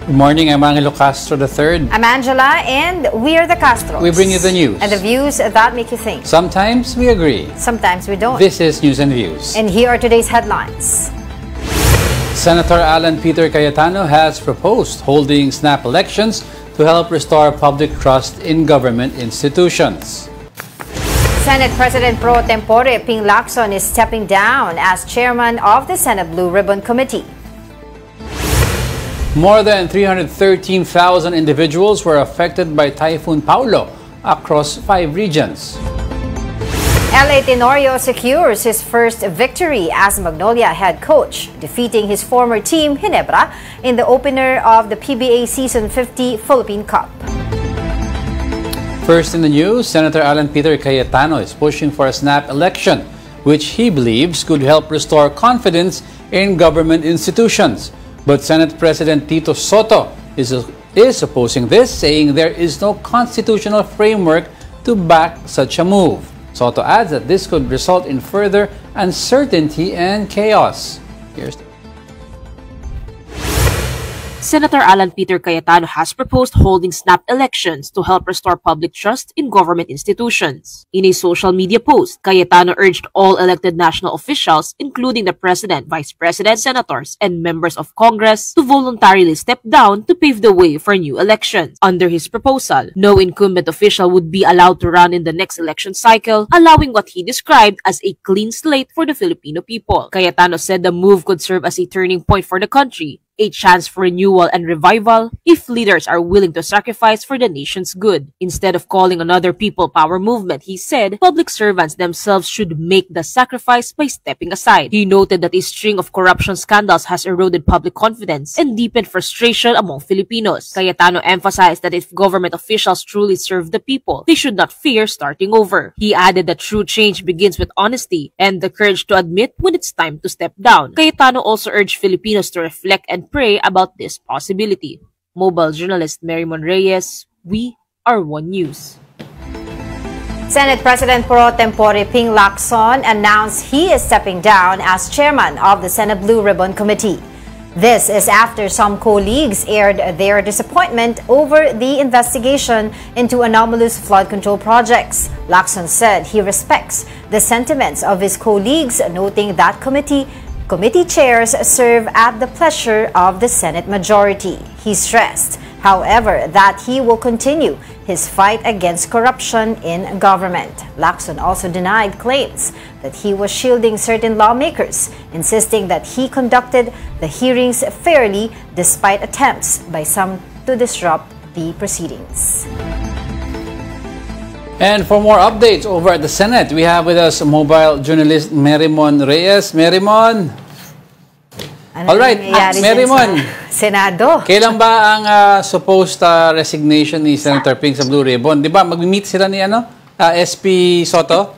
Good morning, I'm Angelo Castro III. I'm Angela, and we are the Castros. We bring you the news. And the views that make you think. Sometimes we agree. Sometimes we don't. This is News and Views. And here are today's headlines. Senator Alan Peter Cayetano has proposed holding snap elections to help restore public trust in government institutions. Senate President Pro Tempore Ping Lacson is stepping down as chairman of the Senate Blue Ribbon Committee. More than 313,000 individuals were affected by Typhoon Paulo across 5 regions. L.A. Tenorio secures his first victory as Magnolia head coach, defeating his former team, Ginebra, in the opener of the PBA Season 50 Philippine Cup. First in the news, Senator Alan Peter Cayetano is pushing for a snap election, which he believes could help restore confidence in government institutions. But Senate President Tito Soto is opposing this, saying there is no constitutional framework to back such a move. Soto adds that this could result in further uncertainty and chaos. Here's Senator Alan Peter Cayetano has proposed holding snap elections to help restore public trust in government institutions. In a social media post, Cayetano urged all elected national officials, including the President, Vice President, Senators, and members of Congress, to voluntarily step down to pave the way for new elections. Under his proposal, no incumbent official would be allowed to run in the next election cycle, allowing what he described as a clean slate for the Filipino people. Cayetano said the move could serve as a turning point for the country, a chance for renewal and revival if leaders are willing to sacrifice for the nation's good. Instead of calling another people power movement, he said public servants themselves should make the sacrifice by stepping aside. He noted that a string of corruption scandals has eroded public confidence and deepened frustration among Filipinos. Cayetano emphasized that if government officials truly serve the people, they should not fear starting over. He added that true change begins with honesty and the courage to admit when it's time to step down. Cayetano also urged Filipinos to reflect and pray about this possibility. Mobile journalist Marymon Reyes, we are One News. Senate President Pro Tempore Ping Lacson announced he is stepping down as chairman of the Senate Blue Ribbon Committee. This is after some colleagues aired their disappointment over the investigation into anomalous flood control projects. Lacson said he respects the sentiments of his colleagues, noting that committee chairs serve at the pleasure of the Senate majority. He stressed, however, that he will continue his fight against corruption in government. Lacson also denied claims that he was shielding certain lawmakers, insisting that he conducted the hearings fairly despite attempts by some to disrupt the proceedings. And for more updates over at the Senate, we have with us mobile journalist Marymon Reyes. Marymon! Alright, Marymon! Senado. Kailan ba ang supposed resignation ni Senator Ping sa Blue Ribbon? Di ba mag-meet sila ni SP Soto?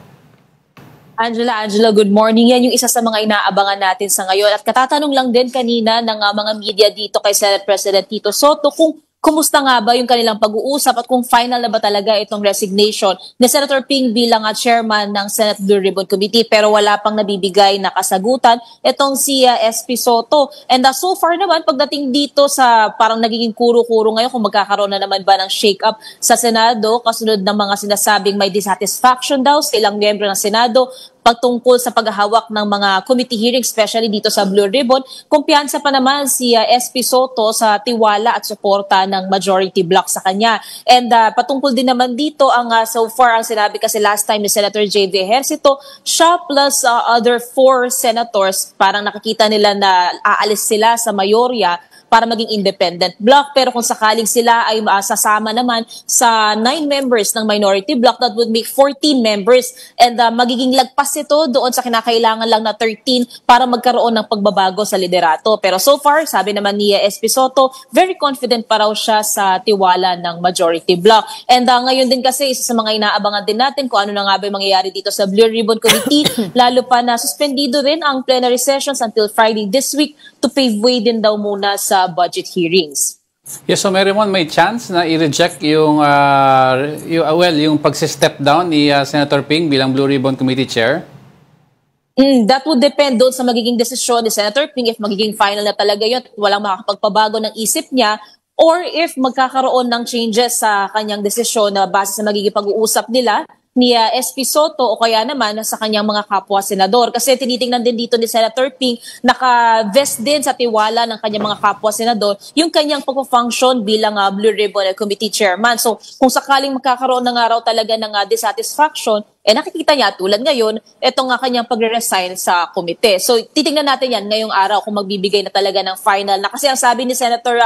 Angela, good morning. Yan yung isa sa mga inaabangan natin sa ngayon. At katatanong lang din kanina ng mga media dito kay Senate President Tito Soto kung kumusta nga ba yung kanilang pag-uusap at kung final na ba talaga itong resignation ni Senator Ping bilang chairman ng Senate Blue Ribbon Committee, pero wala pang nabibigay na kasagutan itong si SP Soto. And so far naman, pagdating dito sa parang nagiging kuro-kuro ngayon kung magkakaroon na naman ba ng shake-up sa Senado, kasunod ng mga sinasabing may dissatisfaction daw sa ilang miyembro ng Senado pagtungkol sa paghahawak ng mga committee hearings, especially dito sa Blue Ribbon. Kumpiyansa pa naman si SP Soto sa tiwala at suporta ng majority bloc sa kanya. And patungkol din naman dito, so far ang sinabi kasi last time ni Senator J.D. Ejercito, siya plus other 4 senators, parang nakikita nila na aalis sila sa mayorya para maging independent bloc. Pero kung sakaling sila ay sasama naman sa 9 members ng minority bloc, that would make 14 members. And magiging lagpas ito doon sa kinakailangan lang na 13 para magkaroon ng pagbabago sa liderato. Pero so far, sabi naman ni SP Soto, very confident pa raw siya sa tiwala ng majority bloc. And ngayon din kasi, isa sa mga inaabangan din natin kung ano na nga ba yung mangyayari dito sa Blue Ribbon Committee, lalo pa na suspendido rin ang plenary sessions until Friday this week to pave way din daw muna sa budget hearings. Yes, so Marymon, may chance na i-reject yung pagsi-step down ni Senator Ping bilang Blue Ribbon Committee Chair? That would depend doon sa magiging desisyon ni Senator Ping if magiging final na talaga yun at walang makakapagpabago ng isip niya or if magkakaroon ng changes sa kanyang desisyon na base sa magiging pag-uusap nila ni SP Soto o kaya naman sa kanyang mga kapwa senador. Kasi tinitingnan din dito ni Senator Ping, naka-vest din sa tiwala ng kanyang mga kapwa senador yung kanyang pag-function bilang Blue Ribbon Committee Chairman. So kung sakaling magkakaroon na nga raw talaga ng dissatisfaction, nakikita niya tulad ngayon, itong kanyang pagre-resign sa komite. So titingnan natin yan ngayong araw kung magbibigay na talaga ng final na. Kasi ang sabi ni Senator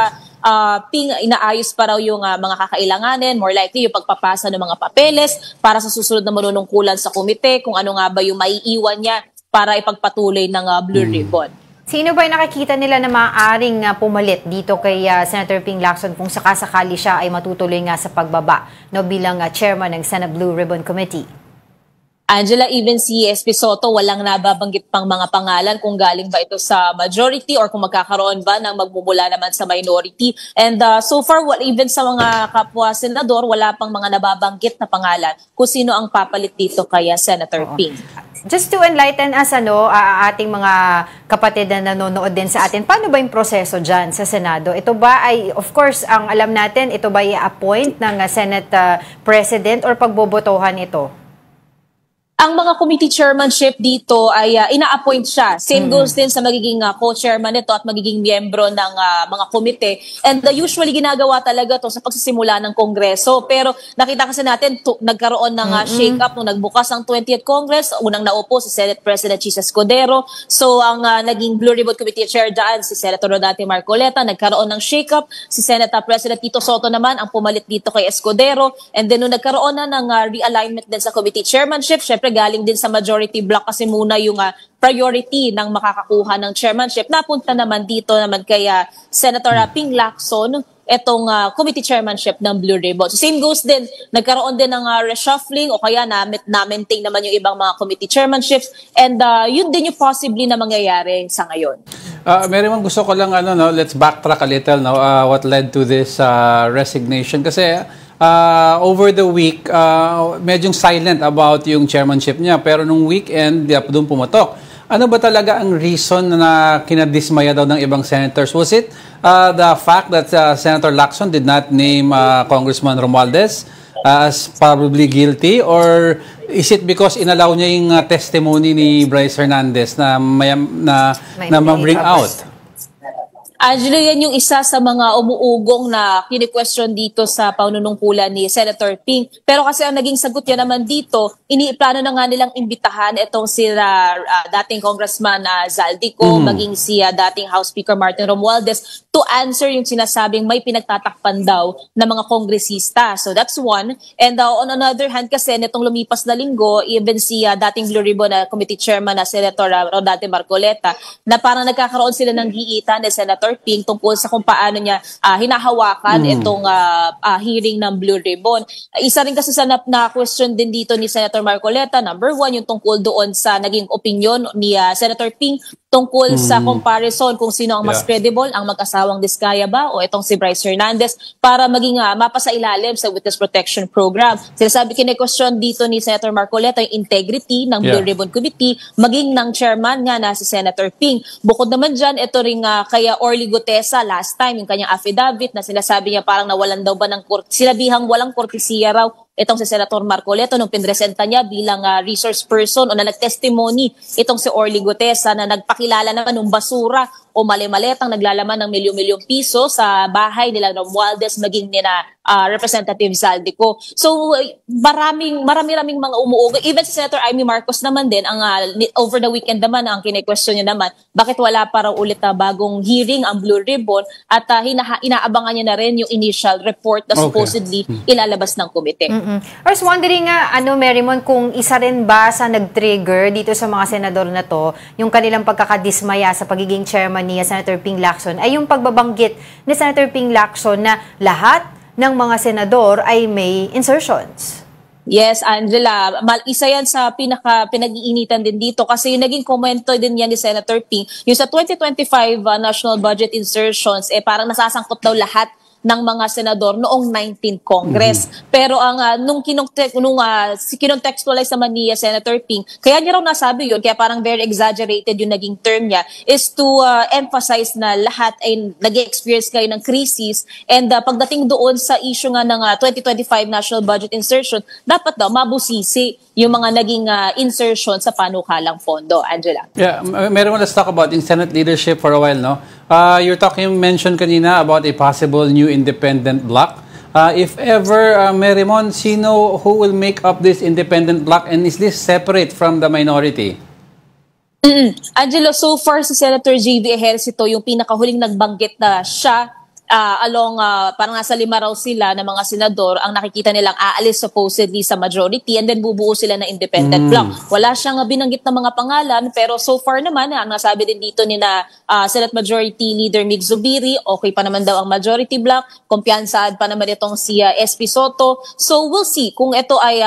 Ping, inaayos pa raw yung mga kakailanganin, more likely yung pagpapasa ng mga papeles para sa susunod na manunungkulan sa komite, kung ano nga ba yung maiiwan niya para ipagpatuloy ng Blue Ribbon. Sino ba yung nakikita nila na maaaring pumalit dito kay Senator Ping Lacson kung sakasakali siya ay matutuloy nga sa pagbaba bilang chairman ng Senate Blue Ribbon Committee? Angela, even si SP Soto, walang nababanggit pang mga pangalan kung galing ba ito sa majority or kung magkakaroon ba ng magmumula naman sa minority. And so far, even sa mga kapwa senador, wala pang mga nababanggit na pangalan kung sino ang papalit dito kay Senator Ping. Just to enlighten us, ating mga kapatid na nanonood din sa atin, paano ba yung proseso dyan sa Senado? Ito ba ay, of course, ang alam natin, ito ba i-appoint ng Senate President or pagbobotohan ito? Ang mga committee chairmanship dito ay ina-appoint siya. Same goes din sa magiging co-chairman nito at magiging miyembro ng mga komite. And usually ginagawa talaga to sa pagsisimula ng Kongreso. Pero nakita kasi natin nagkaroon ng shake-up nung nagbukas ang 20th Congress. Unang naupo si Senate President Chis Escudero. So ang naging Blue Ribbon Committee Chair dyan si Senator Rodante Marcoleta. Nagkaroon ng shake-up. Si Senate President Tito Soto naman ang pumalit dito kay Escudero. And then nung nagkaroon na ng realignment din sa committee chairmanship, syempre galing din sa majority block kasi muna yung priority ng makakakuha ng chairmanship. Napunta naman dito naman kay Senator Ping Lacson itong committee chairmanship ng Blue Ribbon. So same goes din, nagkaroon din ng reshuffling o kaya na-maintain naman yung ibang mga committee chairmanships and yun din yung possibly na mangyayari sa ngayon. Mary, gusto ko lang let's backtrack a little what led to this resignation kasi over the week, medyo silent about yung chairmanship niya. Pero nung weekend, doon pumatok. Ano ba talaga ang reason na kinadismaya daw ng ibang senators? Was it the fact that Senator Lacson did not name Congressman Romualdez as probably guilty? Or is it because inalaw niya yung testimony ni Bryce Hernandez na ma-bring out? Angelo, yan yung isa sa mga umuugong na kini-question dito sa panunungkulan ni Senator Ping. Pero kasi ang naging sagot niya naman dito, iniplano na nga nilang imbitahan itong si dating Congressman Zaldico, maging si dating House Speaker Martin Romualdez to answer yung sinasabing may pinagtatakpan daw na mga kongresista. So that's one. And on another hand kasi, nitong lumipas na linggo, even si dating Blue Ribbon Committee Chairman na Senator Rodante Marcoleta, na parang nagkakaroon sila ng giitan ni Senator Ping tungkol sa kung paano niya hinahawakan itong hearing ng Blue Ribbon. Isa rin kasi sa na-question din dito ni Senator Marcoleta, number one, yung tungkol doon sa naging opinion ni Senator Ping tungkol sa comparison kung sino ang mas credible, ang mag-asawang Diskaya ba o itong si Bryce Hernandez para maging mapasailalim sa Witness Protection Program. Sinasabi kine-question dito ni Senator Marcoleta yung integrity ng Blue Ribbon Committee, maging ng chairman nga na si Senator Ping. Bukod naman dyan, ito rin kaya Orly Gutesa last time, yung kanyang affidavit na sinasabi niya parang nawalan daw ba ng sinabihang walang kortesiya raw itong si Senator Marcoleta nung pinresenta niya bilang resource person o na nag-testimony itong si Orly Gutesa na nagpakilala naman ng basura o mali-maletang naglalaman ng milyon-milyong piso sa bahay nila Romualdez maging nila Representative Zaldico. So marami-raming mga umuugong. Even si Senator Amy Marcos naman din, ang over the weekend naman ang kine-question niya naman, bakit wala pa raw ulit bagong hearing ang Blue Ribbon at inaabangan niya na rin yung initial report na supposedly ilalabas ng komite. I was wondering Marymon, kung isa rin ba sa nag-trigger dito sa mga senador na to, yung kanilang pagkakadismaya sa pagiging chairman ni Senator Ping Lacson, ay yung pagbabanggit ni Senator Ping Lacson na lahat ng mga senador ay may insertions. Yes, Angela. Isa yan sa pinag-iinitan din dito kasi yung naging komento din yan ni Senator Ping, yung sa 2025 national budget insertions, parang nasasangkot daw lahat ng mga senador noong 19th Congress. Pero ang nung kinontextualize naman ni Senator Ping, kaya niya raw nasabi yun, kaya parang very exaggerated yung naging term niya, is to emphasize na lahat ay nag-experience kayo ng crisis, and pagdating doon sa issue nga ng 2025 national budget insertion, dapat daw mabusisi yung mga naging insertion sa panukalang pondo. Angela. Yeah, meron, let's talk about in Senate leadership for a while, no? You mentioned kanina about a possible new independent bloc. If ever, Merimon, sino who will make up this independent bloc, and is this separate from the minority? Angelo, so far si Senator J.V. Ejercito yung pinakahuling nagbanggit na siya parang nasa 5 raw sila na mga senador ang nakikita nilang aalis supposedly sa majority, and then bubuo sila na independent bloc. Wala siyang binanggit na mga pangalan, pero so far naman, ang nasabi din dito ni na Senate Majority Leader Mig Zubiri, okay pa naman daw ang majority bloc, kumpiyansaan pa naman itong si SP Soto. So we'll see kung ito ay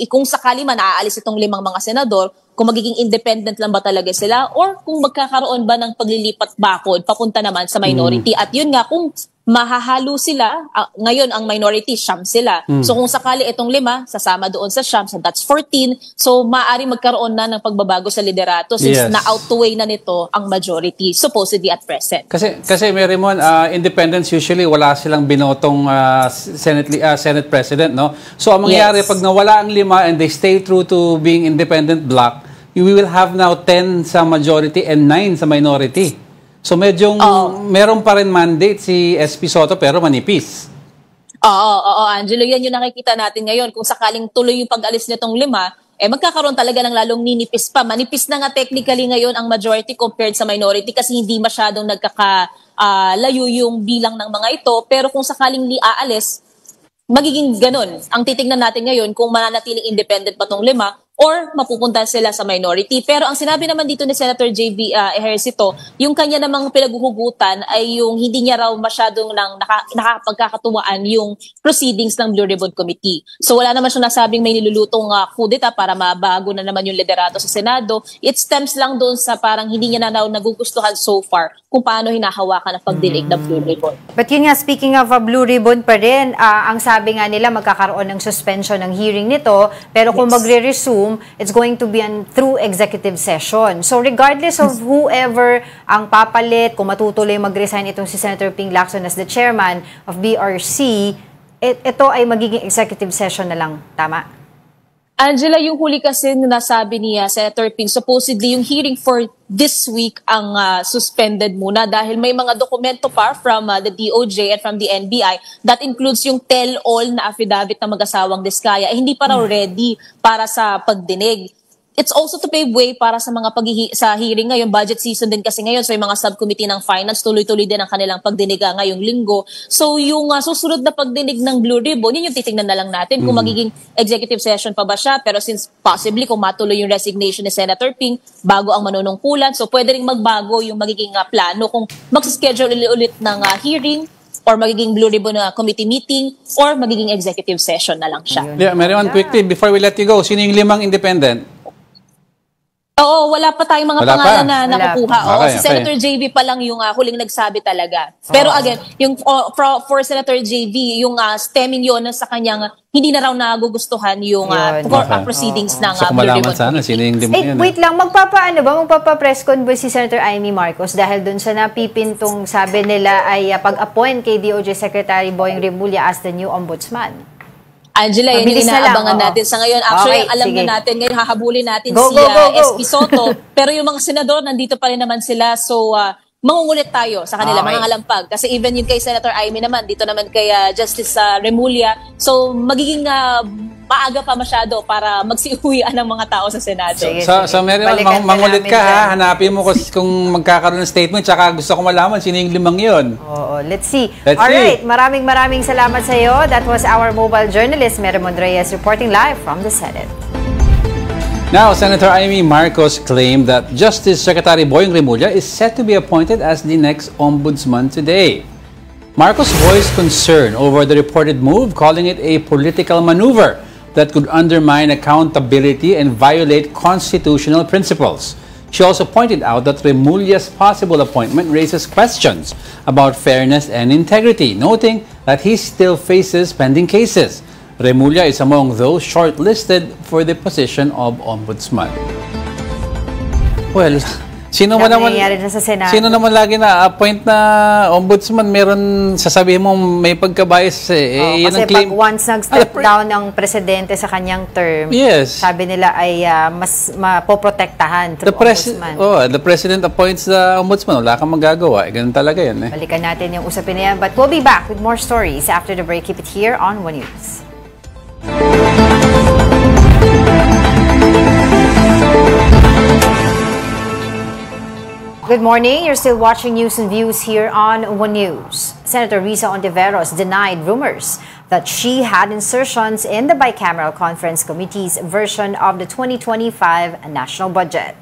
kung sakali man aalis itong 5 mga senador, kung magiging independent lang ba talaga sila, or kung magkakaroon ba ng paglilipat bakod papunta naman sa minority. At yun nga, kung mahahalo sila, ngayon ang minority, siyam sila. So kung sakali itong 5, sasama doon sa siyam, so that's 14. So maaaring magkaroon na ng pagbabago sa liderato since na-outweigh na nito ang majority, supposedly at present. Kasi Merimon, independents usually wala silang binotong Senate President, no? So ang mangyayari pag nawala ang 5 and they stay true to being independent bloc, we will have now 10 sa majority and 9 sa minority. So meron pa rin mandate si SP Soto pero manipis. Oo, Angelo, yan yung nakikita natin ngayon. Kung sakaling tuloy yung pag-alis nitong 5, magkakaroon talaga ng lalong ninipis pa. Manipis na nga technically ngayon ang majority compared sa minority kasi hindi masyadong nagkakalayo yung bilang ng mga ito. Pero kung sakaling aalis, magiging ganun. Ang titignan natin ngayon kung mananatiling independent pa tong 5 or mapupunta sila sa minority. Pero ang sinabi naman dito ni Senator J.V. Ejercito, yung kanya namang pinaghuhugutan ay yung hindi niya raw masyadong nakapagkakatuwaan yung proceedings ng Blue Ribbon Committee. So wala naman siya nasabing may nilulutong kudeta para mabago na naman yung liderato sa Senado. It stems lang doon sa parang hindi niya na nagugustuhan so far kung paano hinahawakan ang pagdilig ng Blue Ribbon. But yun nga, speaking of Blue Ribbon pa rin, ang sabi nga nila magkakaroon ng suspension ng hearing nito, pero kung magre-resume, it's going to be through executive session. So regardless of whoever ang papalit, kung matutuloy mag-resign itong si Senator Ping Lacson as the chairman of BRC, ito ay magiging executive session na lang. Tama? Angela, yung huli kasi nasabi ni Senator Ping, supposedly yung hearing for this week ang suspended muna dahil may mga dokumento pa from the DOJ and from the NBI that includes yung tell-all na affidavit ng mag-asawang Diskaya. Hindi pa raw ready para sa pagdinig. It's also to pave way para sa mga sa hearing ngayon. Budget season din kasi ngayon. So yung mga subcommittee ng finance, tuloy-tuloy din ang kanilang pagdinig ngayong linggo. So yung susunod na pagdinig ng Blue Ribbon, yun yung titingnan na lang natin kung magiging executive session pa ba siya. Pero since possibly kung matuloy yung resignation ni Senator Ping bago ang manunungkulan, so pwede rin magbago yung magiging plano kung mag-schedule ulit ng hearing or magiging Blue Ribbon committee meeting or magiging executive session na lang siya. Yeah, Merimon, quickly, before we let you go, sino yung 5 independent? Oo, wala pa tayong mga pangalan na nakukuha. Okay, si Senator JV pa lang yung huling nagsabi talaga. Pero again, yung for Senator JV, yung stemming yun sa kanyang hindi na raw nagugustuhan yung proceedings ng Blue Ribbon. Sana, sino yung 5 wait lang, magpapa-press con ba si Senator Amy Marcos dahil dun sa napipintong sabi nila ay pag-appoint kay DOJ Secretary Boying Rimulya as the new ombudsman? Angela, yan yung inaabangan natin sa ngayon. Actually, alam na natin, ngayon hahabulin natin si SP Soto. Pero yung mga senador, nandito pa rin naman sila. So, mangungulit tayo sa kanila, mga ngalampag. Kasi even yung kay Senator Amy naman, dito naman kay Justice Remulla. So, magiging maaga pa masyado para magsiuwian ng mga tao sa Senado. So Merimon, mangulit ka ha. Hanapin mo kung magkakaroon ng statement. Tsaka gusto ko malaman sino yung 5 yun. Oo, let's see. Alright, maraming salamat sa iyo. That was our mobile journalist, Merimon Reyes, reporting live from the Senate. Now, Senator Amy Marcos claimed that Justice Secretary Boying Rimulya is set to be appointed as the next ombudsman today. Marcos voiced concern over the reported move, calling it a political maneuver that could undermine accountability and violate constitutional principles. She also pointed out that Remulla's possible appointment raises questions about fairness and integrity, noting that he still faces pending cases. Remulla is among those shortlisted for the position of ombudsman. Well, sino naman lagi na-appoint na ombudsman, meron sasabihin mo may pagka-bias yan kasi ang claim. Pag once nag-step down ang presidente sa kanyang term, sabi nila ay mas mapoprotektahan through ombudsman. The president appoints the ombudsman. Wala kang magagawa. Ganun talaga yan. Balikan natin yung usapin na yan. But we'll be back with more stories after the break. Keep it here on One News. Good morning. You're still watching News and Views here on One News. Senator Risa Hontiveros denied rumors that she had insertions in the Bicameral Conference Committee's version of the 2025 national budget.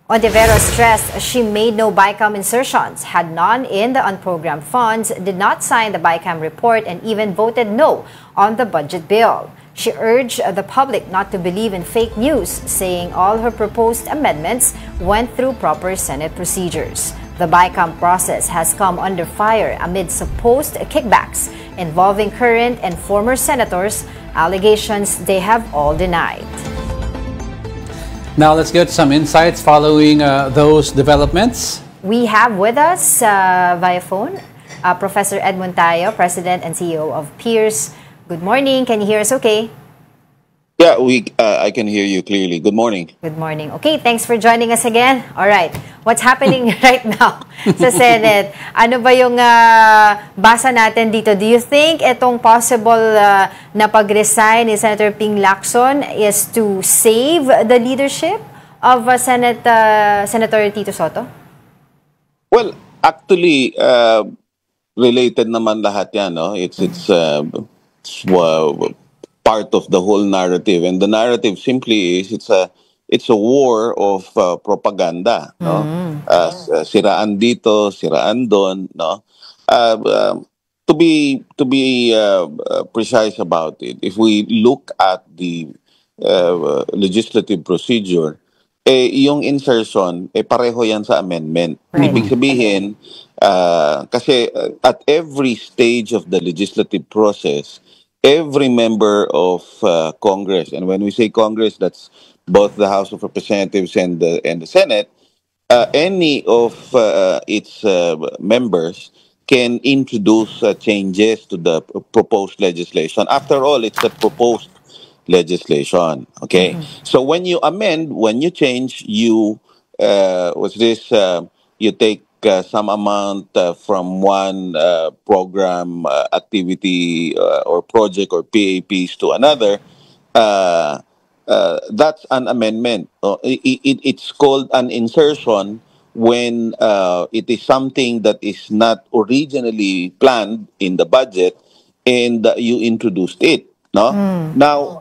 Hontiveros stressed she made no BICAM insertions, had none in the unprogrammed funds, did not sign the BICAM report, and even voted no on the budget bill. She urged the public not to believe in fake news, saying all her proposed amendments went through proper Senate procedures. The BICAM process has come under fire amid supposed kickbacks involving current and former senators, allegations they have all denied. Now let's get some insights following those developments. We have with us via phone Professor Ed Montayo, President and CEO of Peers. Good morning. Can you hear us okay? Yeah, I can hear you clearly. Good morning. Good morning. Okay, thanks for joining us again. All right. What's happening right now sa Senate? Ano ba yung basa natin dito? Do you think itong possible na pag-resign ni Senator Ping Lacson is to save the leadership of Senator Tito Sotto? Well, actually, related naman lahat yan, no? It's part of the whole narrative, and the narrative simply is it's a war of propaganda, no? Siraan dito, siraan doon, no? To be precise about it, if we look at the legislative procedure, yung insertion pareho yan sa amendment. Right. Ibig sabihin, kasi at every stage of the legislative process, every member of Congress, and when we say Congress, that's both the House of Representatives and the Senate, any of its members can introduce changes to the proposed legislation. After all, it's a proposed legislation. Okay, so when you amend, when you change, you you take some amount from one program, activity, or project or PAPs to another. That's an amendment. It's called an insertion when it is something that is not originally planned in the budget and you introduced it. No? Now,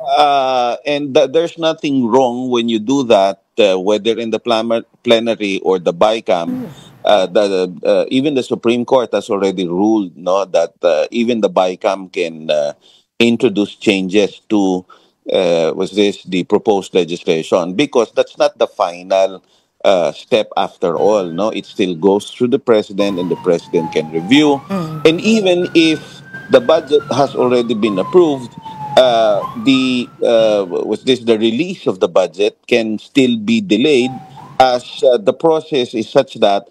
and there's nothing wrong when you do that, whether in the plenary or the BICAM. Even the Supreme Court has already ruled, no, that even the BICAM can introduce changes to the proposed legislation, because that's not the final step after all. No, it still goes through the president, and the president can review. And even if the budget has already been approved, the release of the budget can still be delayed, as the process is such that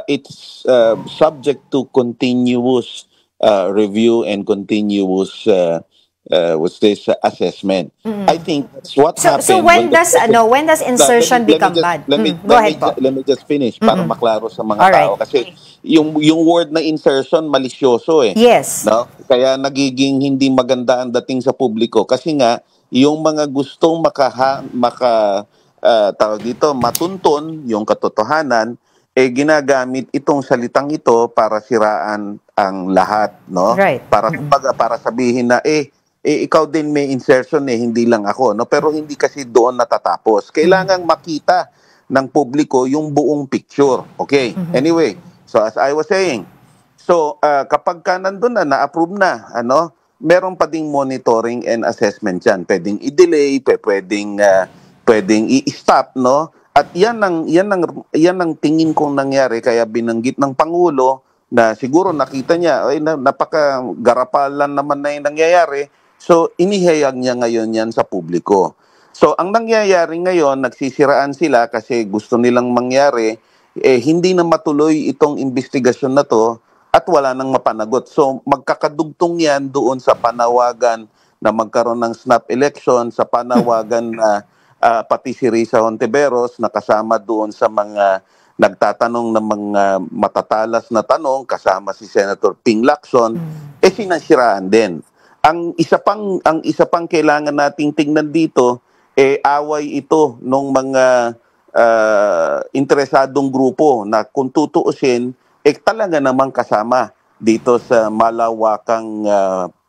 it's subject to continuous review and continuous assessment. I think that's what happened. So when does insertion become bad? Let me just finish para maklaro sa mga tao, kasi yung word na insertion malisyoso Yes. No? Kaya nagiging hindi maganda ang dating sa publiko, kasi nga yung mga gustong matuntun yung katotohanan, ginagamit itong salitang ito para siraan ang lahat, no? Right. Para sabihin na ikaw din may insertion, hindi lang ako, no? Pero hindi kasi doon natatapos. Kailangang makita ng publiko yung buong picture. Okay. Anyway, so as I was saying, so kapag ka nandun na-approve na, meron pa ding monitoring and assessment yan. Pwedeng i-delay, pwedeng i-stop, no? At yan ang tingin kong nangyari, kaya binanggit ng Pangulo na siguro nakita niya ay napaka-garapalan naman na yung nangyayari. So inihayag niya ngayon yan sa publiko. So ang nangyayari ngayon, nagsisiraan sila kasi gusto nilang mangyari, hindi na matuloy itong investigasyon na to at wala nang mapanagot. So magkakadugtong yan doon sa panawagan na magkaroon ng snap election, sa panawagan na pati si Risa Hontiveros na kasama doon sa mga nagtatanong ng mga matatalas na tanong, kasama si Senator Ping Lacson, sinasiraan din. Ang isa pang kailangan nating tingnan dito, away ito ng mga interesadong grupo na kung tutuusin, talaga namang kasama dito sa malawakang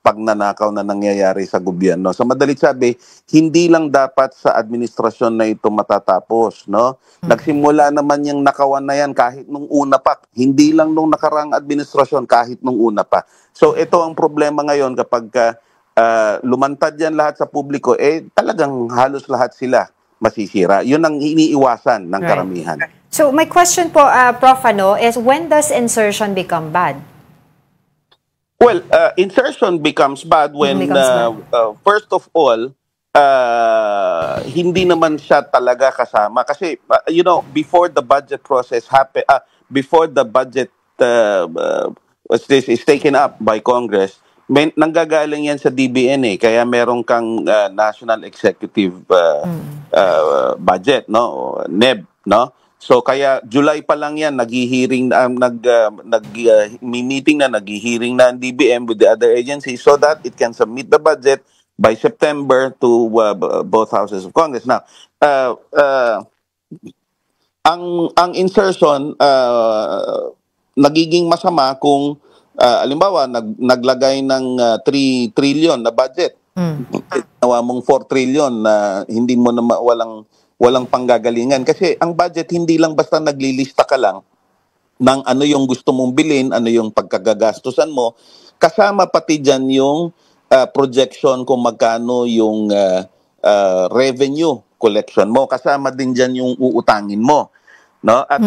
pagnanakaw na nangyayari sa gobyerno. Sa madalit sabi, hindi lang dapat sa administrasyon na ito matatapos, no? Nagsimula naman yung nakawan na yan kahit nung una pa. Hindi lang nung nakarang administrasyon, kahit nung una pa. So ito ang problema ngayon kapag lumantad yan lahat sa publiko, talagang halos lahat sila masisira. Yun ang iniiwasan ng karamihan. So my question po, Prof, is when does insertion become bad? Well, insertion becomes bad when, first of all, hindi naman siya talaga kasama. Kasi, before the budget process before the budget is taken up by Congress, nanggagaling yan sa DBN kaya meron kang National Executive Budget, no? NEB, no? So kaya July pa lang yan naghihiring meeting na naghihiring na ang DBM with the other agencies so that it can submit the budget by September to both houses of Congress. Now, ang insertion nagiging masama kung halimbawa naglagay ng 3 trillion na budget. Nawa mong 4 trillion na hindi mo na walang panggagalingan. Kasi ang budget, hindi lang basta naglilista ka lang ng ano yung gusto mong bilhin, ano yung pagkagagastusan mo. Kasama pati dyan yung projection kung magkano yung revenue collection mo. Kasama din dyan yung uutangin mo. No? At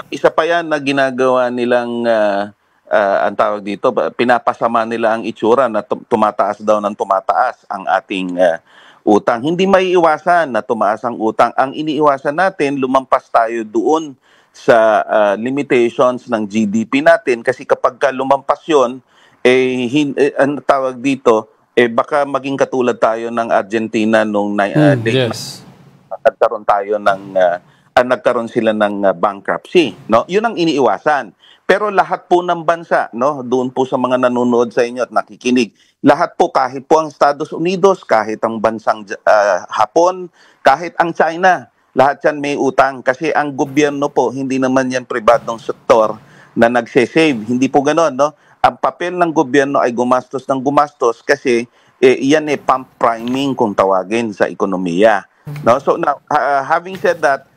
isa pa yan na ginagawa nilang, ang tawag dito, pinapasama nila ang itsura na tumataas daw ng tumataas ang ating utang. Hindi maiiwasan na tumaas ang utang. Ang iniiwasan natin, lumampas tayo doon sa limitations ng GDP natin kasi kapag lumampas yun, ang tawag dito, baka maging katulad tayo ng Argentina nung yes. nagkaroon sila ng bankruptcy, no? Yun ang iniiwasan. Pero lahat po ng bansa, no, doon po sa mga nanonood sa inyo at nakikinig, lahat po, kahit po ang Estados Unidos, kahit ang bansang Hapon, kahit ang China, lahat yan may utang. Kasi ang gobyerno po, hindi naman yan pribadong sektor na nagsesave. Hindi po ganon, no? Ang papel ng gobyerno ay gumastos ng gumastos kasi yan pump priming kung tawagin sa ekonomiya. No? So now, having said that,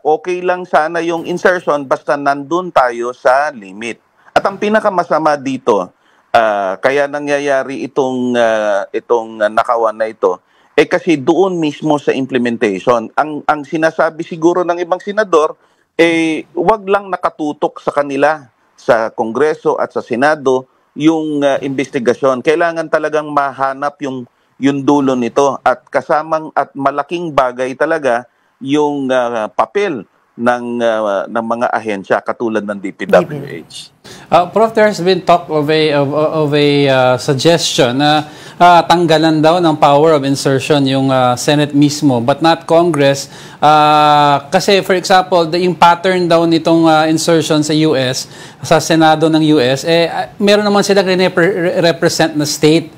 okay lang sana yung insertion basta nandun tayo sa limit. At ang pinakamasama dito, kaya nangyayari itong nakawan na ito, kasi doon mismo sa implementation. Ang sinasabi siguro ng ibang senador, wag lang nakatutok sa kanila, sa Kongreso at sa Senado, yung investigasyon. Kailangan talagang mahanap yung dulo nito at malaking bagay talaga yung papel ng mga ahensya katulad ng DPWH. Prof, there has been talk of a suggestion na tanggalan daw ng power of insertion yung Senate mismo but not Congress. Kasi for example, yung pattern daw nitong insertion sa US, sa Senado ng US, meron naman silang represent na state.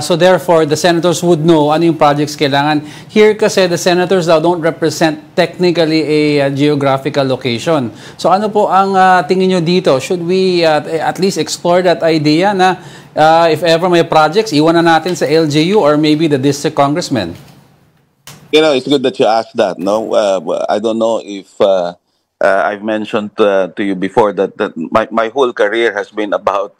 So therefore, the senators would know ano yung projects kailangan. Here kasi, the senators daw don't represent technically a geographical location. So ano po ang tingin nyo dito? Should we at least explore that idea na if ever may projects, iwan na natin sa LGU or maybe the district congressman? You know, it's good that you asked that. No, I don't know if I've mentioned to you before that my whole career has been about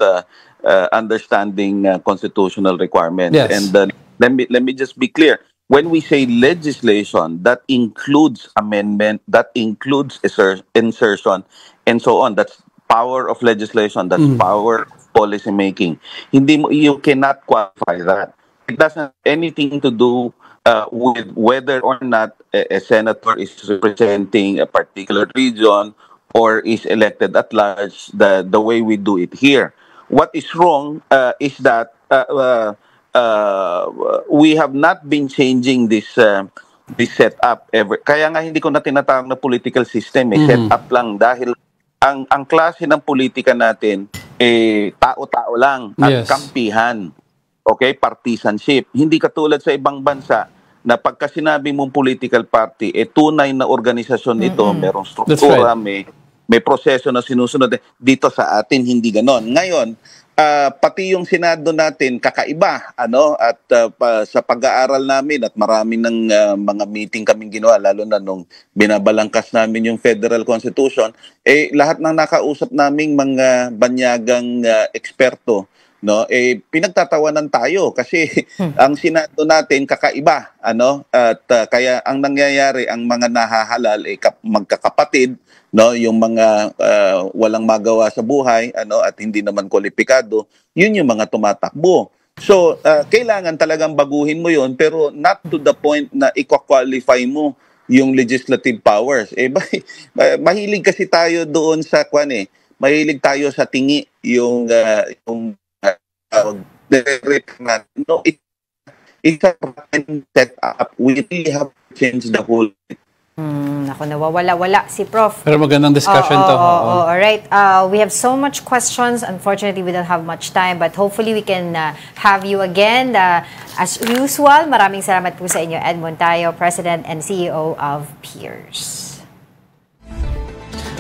understanding constitutional requirements. Yes. And let me just be clear. when we say legislation, that includes amendment, that includes insertion, and so on. That's power of legislation, that's power of policy making. You cannot qualify that. It doesn't have anything to do with whether or not a senator is representing a particular region or is elected at large the way we do it here. What is wrong is that we have not been changing this setup ever. Kaya nga hindi ko na tinatawag na political system, setup lang dahil ang klase ng politika natin tao-tao lang at kampihan. Okay, partisanship. Hindi katulad sa ibang bansa na pagka sinabi mong political party, tunay na organisasyon ito, merong struktura, may proseso na sinusunod. Dito sa atin, hindi ganon. Ngayon, pati yung Senado natin, kakaiba, at sa pag-aaral namin at marami ng mga meeting kaming ginawa, lalo na nung binabalangkas namin yung Federal Constitution, lahat ng nakausap naming mga banyagang eksperto, pinagtatawanan tayo kasi ang Senado natin kakaiba, at kaya ang nangyayari, ang mga nahahalal magkakapatid, yung mga walang magawa sa buhay, at hindi naman kwalipikado, yun yung mga tumatakbo. So kailangan talagang baguhin mo yun, pero not to the point na i-qualify mo yung legislative powers. Mahilig kasi tayo doon sa mahilig tayo sa tingi, yung it's a set up. We really have to change the whole. Ako, nawawala-wala si Prof. Pero magandang discussion to. Alright. We have so much questions. Unfortunately, we don't have much time, but hopefully we can have you again. As usual, maraming salamat po sa inyo, Ed Montayo, President and CEO of Peers.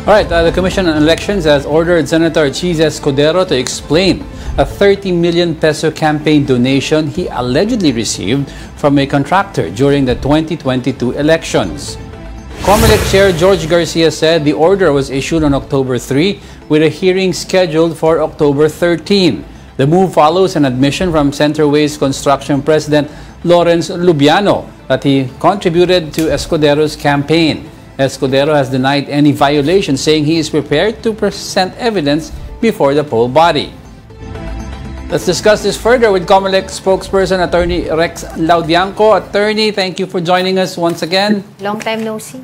Alright, the Commission on Elections has ordered Senator Chis Escudero to explain a 30 million peso campaign donation he allegedly received from a contractor during the 2022 elections. COMELEC Chair George Garcia said the order was issued on October 3 with a hearing scheduled for October 13. The move follows an admission from Centerways Construction President Lawrence Lubiano that he contributed to Escudero's campaign. Escudero has denied any violation, saying he is prepared to present evidence before the poll body. Let's discuss this further with COMELEC spokesperson Attorney Rex Laudianco. Attorney, thank you for joining us once again. Long time no see.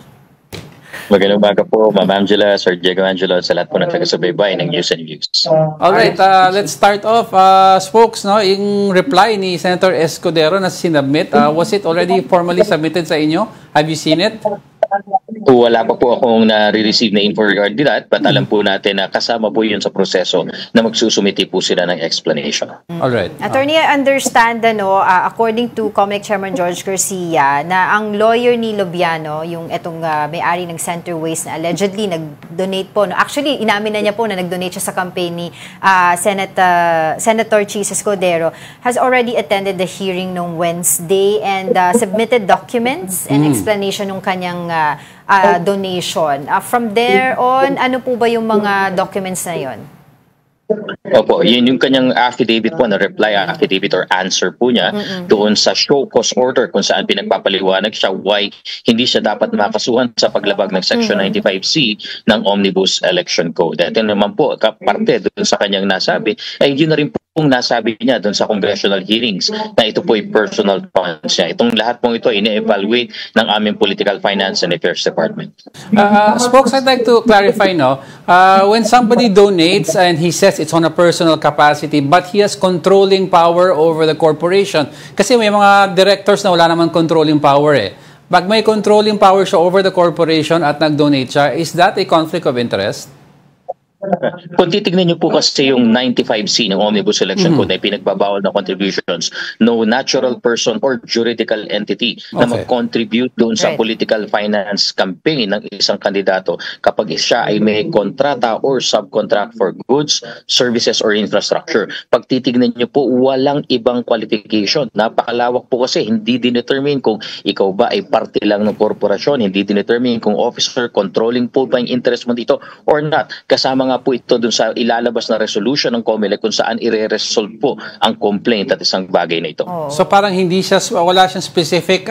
Magandang umaga po, Ma'am Angela, Sir Diego Angelo, sa lahat po ng taga-subaybay ng News and Views. Alright, let's start off. Spokes, yung reply ni Senator Escudero na sinubmit, was it already formally submitted sa inyo? Have you seen it? Wala pa po akong na-receive na info regarding that, but alam po natin na kasama po yun sa proseso na magsusumiti po sila ng explanation. Alright. Attorney, I understand according to COMELEC Chairman George Garcia, na ang lawyer ni Lubiano, yung etong may-ari ng Centerways na allegedly nag-donate po. Actually, inamin na niya po na nag-donate siya sa campaign ni Senator Chis Escudero, has already attended the hearing nung Wednesday and submitted documents and explanation ng kanyang donation. From there on, ano po ba yung mga documents na yon? Opo, yun yung kanyang affidavit po, na reply affidavit or answer po niya doon sa show cause order kung saan pinagpapaliwanag siya why hindi siya dapat makasuhan sa paglabag ng Section 95C ng Omnibus Election Code. Ito naman po, parte doon sa kanyang nasabi, ay yun na rin po kung nasabi niya doon sa congressional hearings na ito po ay personal funds niya. Itong lahat pong ito ay ine-evaluate ng aming Political Finance and Affairs Department. Spokes, I'd like to clarify, when somebody donates and he says it's on a personal capacity but he has controlling power over the corporation, kasi may mga directors na wala naman controlling power Pag may controlling power siya over the corporation at nag-donate siya, is that a conflict of interest? Kung titignan niyo po kasi yung 95C ng Omnibus Election Code na pinagbabawal na contributions, no natural person or juridical entity na mag-contribute doon sa political finance campaign ng isang kandidato kapag siya ay may kontrata or subcontract for goods, services, or infrastructure. Pag titignan niyo po, walang ibang qualification. Napakalawak po kasi, hindi dinetermine kung ikaw ba ay parte lang ng korporasyon, hindi dinetermine kung officer, controlling po ba yung interest mo dito or not. Kasama kasama nga po ito dun sa ilalabas na resolution ng COMELEC kung saan i-resolve po ang complaint at isang bagay na ito. So parang wala siyang specific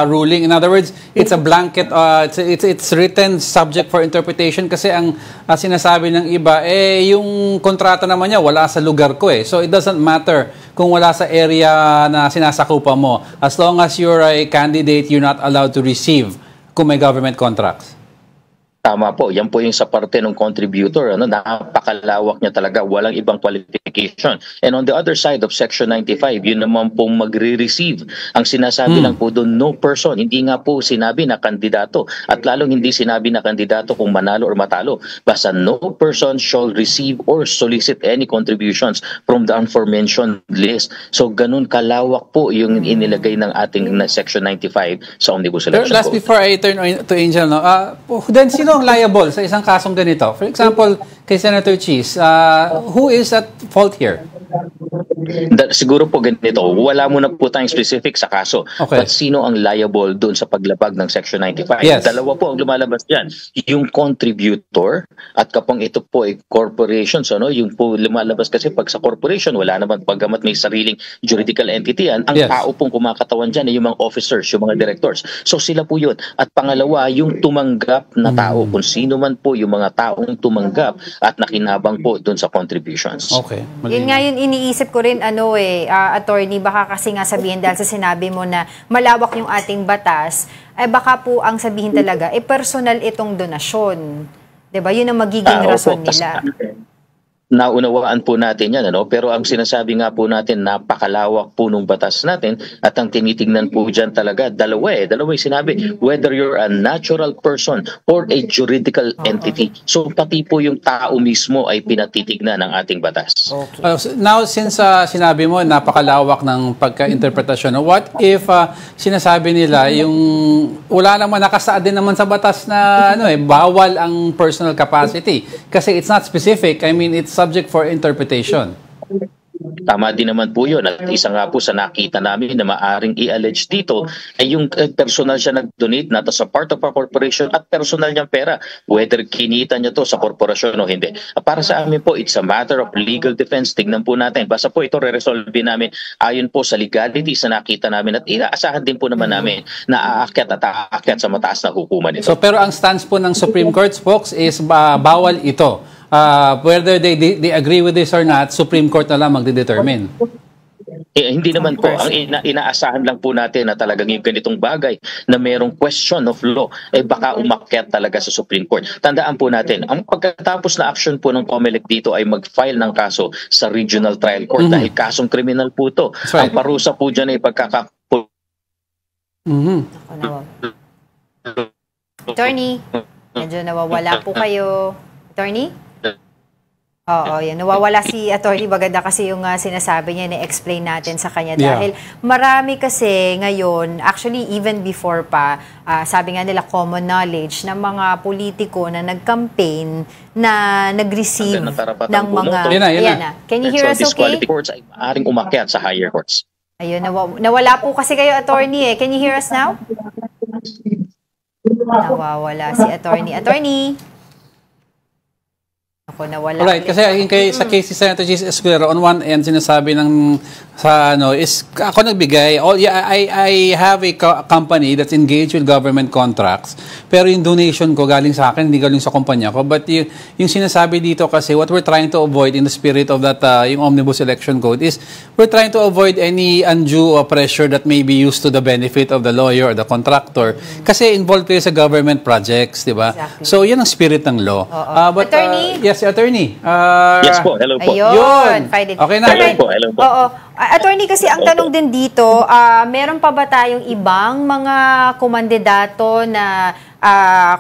ruling. In other words, it's a blanket, it's written subject for interpretation kasi ang sinasabi ng iba, yung kontrata naman niya wala sa lugar ko eh. So it doesn't matter kung wala sa area na sinasakupan mo. As long as you're a candidate, you're not allowed to receive kung may government contracts. Tama po, yan po yung sa parte ng contributor, napakalawak niya talaga, walang ibang qualification. And on the other side of Section 95, yun naman pong magre-receive. Ang sinasabi lang po doon, no person, hindi nga po sinabi na kandidato, at lalong hindi sinabi na kandidato kung manalo or matalo. Basta no person shall receive or solicit any contributions from the aforementioned list. So ganun kalawak po yung inilagay ng ating Section 95 sa Omnibus Election Last Code. before I turn to Angel, then sino ang liable sa isang kasong ganito? For example, kay Senator Cheese, who is at fault here? Siguro po ganito, wala muna po tayong specific sa kaso. Okay. But sino ang liable doon sa paglabag ng Section 95? Yes. Dalawa po ang lumalabas dyan. Yung contributor at kapag ito po ay corporations, yung po lumalabas kasi pag sa corporation, wala naman paggamat may sariling juridical entity yan, ang tao pong kumakatawan dyan ay yung mga officers, yung mga directors. So sila po yun. At pangalawa, yung tumanggap na tao, kung sino man po yung mga taong tumanggap at nakinabang po doon sa contributions. Okay. Yun nga yun iniisip ko rin, attorney, baka kasi nga sabihin dahil sa sinabi mo na malawak yung ating batas, baka po ang sabihin talaga, personal itong donasyon. Diba? Yun ang magiging rason nila. Naunawaan po natin yan, pero ang sinasabi nga po natin, napakalawak po nung batas natin at ang tinitingnan po dyan talaga, dalawa yung sinabi, whether you're a natural person or a juridical entity. So pati po yung tao mismo ay pinatitignan ng ating batas. Okay. Now, since sinabi mo, napakalawak ng pagka-interpretasyon, what if sinasabi nila yung wala naman, nakasaad din naman sa batas na bawal ang personal capacity? Kasi it's not specific. I mean, it's subject for interpretation. Tama din naman po yun. At isa nga po sa nakita namin na maaring i-allege dito ay yung personal siya nag-donate na sa part of a corporation at personal niyang pera. Whether kinita niya to sa korporasyon o hindi. Para sa amin po, it's a matter of legal defense. Tignan po natin. Basta po ito re-resolve namin ayon po sa legality sa nakita namin at inaasahan din po naman namin na aakyat sa mataas na hukuman ito. So, pero ang stance po ng Supreme Court, folks, is bawal ito. Whether they agree with this or not, Supreme Court na lang magdedetermine. Hindi naman po. Ang inaasahan lang po natin na talagang yung ganitong bagay na mayroong question of law, baka umakyat talaga sa Supreme Court. Tandaan po natin, ang pagkatapos na action po ng COMELEC dito ay mag-file ng kaso sa Regional Trial Court dahil kasong kriminal po ito. Right. Ang parusa po dyan ay Attorney, medyo nawawala po kayo. Attorney? Oo, yan. Nawawala si Attorney Baganda kasi yung sinasabi niya, na-explain natin sa kanya. Dahil marami kasi ngayon, actually even before pa, sabi nga nila common knowledge ng mga politiko na nag-campaign na nag-receive ng mga... Yan na. Can you hear us okay? Courts ay maaaring umakyat sa higher courts. Ayun, nawala po kasi kayo, Attorney. Can you hear us now? Nawawala si Attorney. Attorney? Ako nawala. Alright, kasi sa case si Senator Cheese Escudero, on one end, sinasabi is ako nagbigay. I have a company that's engaged with government contracts, pero yung donation ko galing sa akin, hindi galing sa kumpanya ko. But yung sinasabi dito kasi, what we're trying to avoid in the spirit of that, yung Omnibus Election Code is, we're trying to avoid any undue pressure that may be used to the benefit of the lawyer or the contractor. Kasi involved kayo sa government projects, di ba? Exactly. So, yan ang spirit ng law. But, Attorney? Yes, Attorney. Yes po, hello po. Ayun. Okay na. Hello po. Oo. Attorney, kasi ang tanong din dito, meron pa ba tayong ibang mga kumandidato na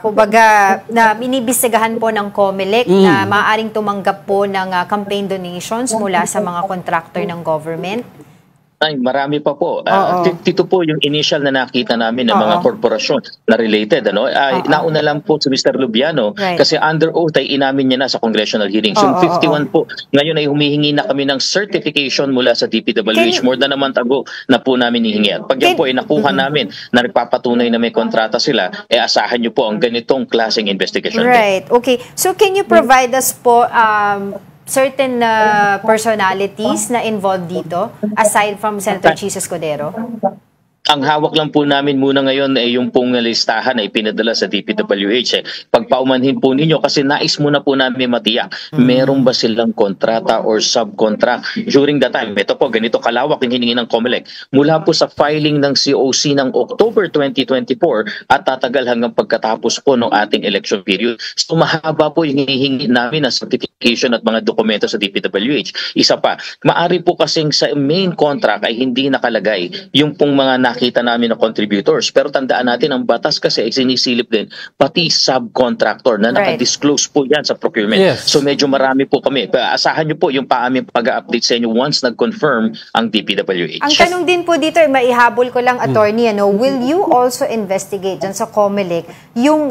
kumbaga na binibisagahan po ng COMELEC na maaaring tumanggap po ng campaign donations mula sa mga contractor ng government? Ay, marami pa po. 52 po yung initial na nakita namin ng mga korporasyon na related. Nauna lang po si Mr. Lubiano kasi under oath ay inamin niya na sa congressional hearings. Yung 51 po, ngayon ay humihingi na kami ng certification mula sa DPWH more than a month ago na po namin hihingi. At pag yan po ay nakuha namin na nagpapatunay na may kontrata sila, asahan niyo po ang ganitong klaseng investigation. Right. Okay. So can you provide us po certain personalities na involved dito aside from Senator Chis Escudero? Ang hawak lang po namin muna ngayon ay yung pong listahan na ipinadala sa DPWH. Pagpaumanhin po ninyo kasi nais muna po namin matiyak. Meron ba silang kontrata or subcontract during that time? Ito po, ganito kalawak yung hiningi ng COMELEC. Mula po sa filing ng COC ng October 2024 at tatagal hanggang pagkatapos po ng ating election period. So mahaba po yung hinihingi namin na certification at mga dokumento sa DPWH. Isa pa, maari po kasing sa main contract ay hindi nakalagay yung pong mga nakita namin na contributors. Pero tandaan natin, ang batas kasi ay sinisilip din pati subcontractor na nakadisclose po yan sa procurement. So medyo marami po kami. Asahan nyo po yung paaming pag-update sa inyo once nag-confirm ang DPWH. Ang tanong din po dito, maihabol ko lang, attorney, will you also investigate dyan sa COMELEC yung